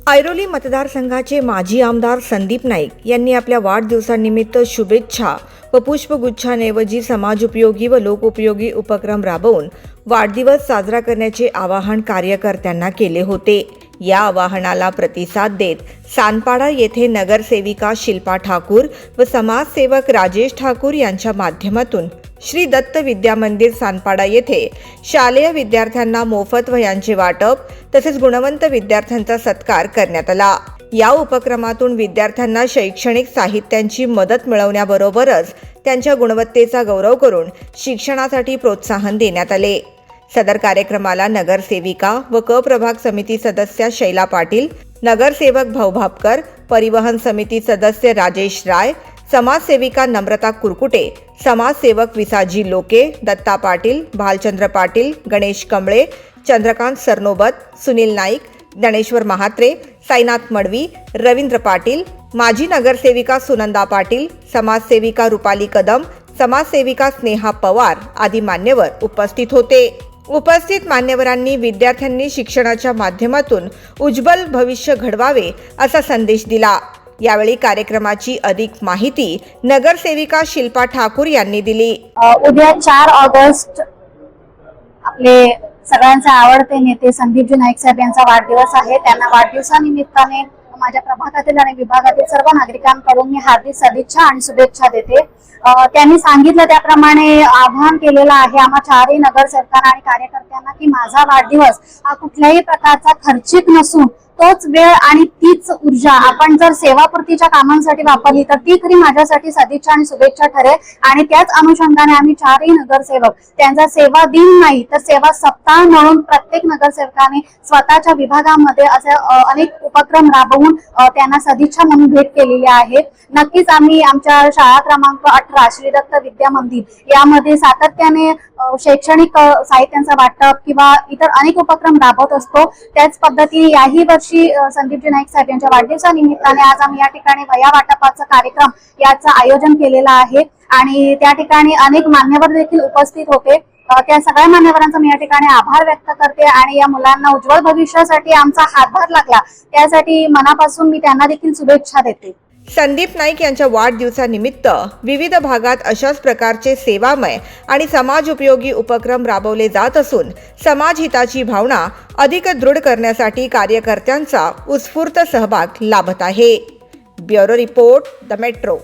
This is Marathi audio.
ऐरोली मतदारसंघाचे माजी आमदार संदीप नाईक यांनी आपल्या वाढदिवसानिमित्त शुभेच्छा व पुष्पगुच्छांऐवजी समाजोपयोगी व लोकोपयोगी उपक्रम राबवून वाढदिवस साजरा करण्याचे आवाहन कार्यकर्त्यांना केले होते। या आवाहनाला प्रतिसाद देत सानपाडा येथे नगरसेविका शिल्पा ठाकूर व समाजसेवक राजेश ठाकूर यांच्या माध्यमातून श्री दत्त विद्या मंदिर सानपाडा येथे शालेय विद्यार्थ्यांना मोफत वह्यांचे वाटप तसेच गुणवंत विद्यार्थ्यांचा सत्कार करण्यात आला। या उपक्रमातून विद्यार्थ्यांना शैक्षणिक साहित्यांची मदत मिळवण्याबरोबरच त्यांच्या गुणवत्तेचा गौरव करून शिक्षणासाठी प्रोत्साहन देण्यात आले। सदर कार्यक्रमाला नगरसेविका व क प्रभाग समिती सदस्य शैला पाटील, नगरसेवक भाऊ भापकर, परिवहन समिती सदस्य राजेश राय, समाजसेविका नम्रता कुरकुटे, समाजसेवक विसाजी लोके, दत्ता पाटील, भालचंद्र पाटील, गणेश कमळे, चंद्रकांत सरनोबत, सुनील नाईक, ज्ञानेश्वर महात्रे, साईनाथ मडवी, रवींद्र पाटील, माजी नगरसेविका सुनंदा पाटील, समाजसेविका रुपाली कदम, समाजसेविका स्नेहा पवार आदी मान्यवर उपस्थित होते। उपस्थित मान्यवरांनी विद्यार्थ्यांनी शिक्षणाच्या माध्यमातून उज्ज्वल भविष्य घडवावे असा संदेश दिला। यावेळी कार्यक्रमाची अधिक माहिती नगरसेविका शिल्पा ठाकूर यांनी दिली। उद्या 4 ऑगस्ट आपले सगळ्यांचे आवडते नेते संदीपजी नाईक साहेब यांचा वाढदिवस आहे। त्यांना वाढदिवसानिमित्ताने माझ्या प्रभागातील आणि विभागातील सर्व नागरिकांकडून मी हार्दिक सदिच्छा आणि शुभेच्छा देते। त्यांनी सांगितलं त्याप्रमाणे आवाहन केलेलं आहे आम्हा चारही नगरसेवकांना आणि कार्यकर्त्यांना की माझा वाढदिवस हा कुठल्याही प्रकारचा खर्चिक नसून तोच वेळ आणि तीच ऊर्जा आपण जर सेवापूर्तीच्या कामांसाठी वापरली तर ती खरी माझ्यासाठी सदिच्छा आणि शुभेच्छा ठरेल। आणि त्याच अनुषंगाने आम्ही चारही नगरसेवक त्यांचा सेवा दिन नाही तर सेवा सप्ताह म्हणून प्रत्येक नगरसेवकाने स्वतःच्या विभागामध्ये असे अनेक उपक्रम राबवून त्यांना सदिच्छा म्हणून भेट केलेली आहे। नक्कीच आम्ही आमच्या शाळा क्रमांक 18 श्री दत्त विद्या मंदिर यामध्ये सातत्याने शैक्षणिक साहित्यांचा वाटप किंवा इतर अनेक उपक्रम राबवत असतो। त्याच पद्धतीने याही वर्षी संदीपजी नाईक साहेब यांच्या वाढदिवसानिमित्ताने आज आम्ही या ठिकाणी वह्या वाटपाचा कार्यक्रम याचं आयोजन केलेलं आहे आणि त्या ठिकाणी अनेक मान्यवर देखील उपस्थित होते। त्या सगळ्या मान्यवरांचा मी या ठिकाणी आभार व्यक्त करते आणि या मुलांना उज्ज्वल भविष्यासाठी आमचा हातभार लागला त्यासाठी मनापासून मी त्यांना देखील शुभेच्छा देते। संदीप नाईक यांच्या वाढदिवसानिमित्त विविध भागात अशाच प्रकारचे सेवामय आणि समाजोपयोगी उपक्रम राबवले जात असून समाज हिताची भावना अधिक दृढ करण्यासाठी कार्यकर्त्यांचा उत्स्फूर्त सहभाग लाभत आहे। Bureau report, the metro.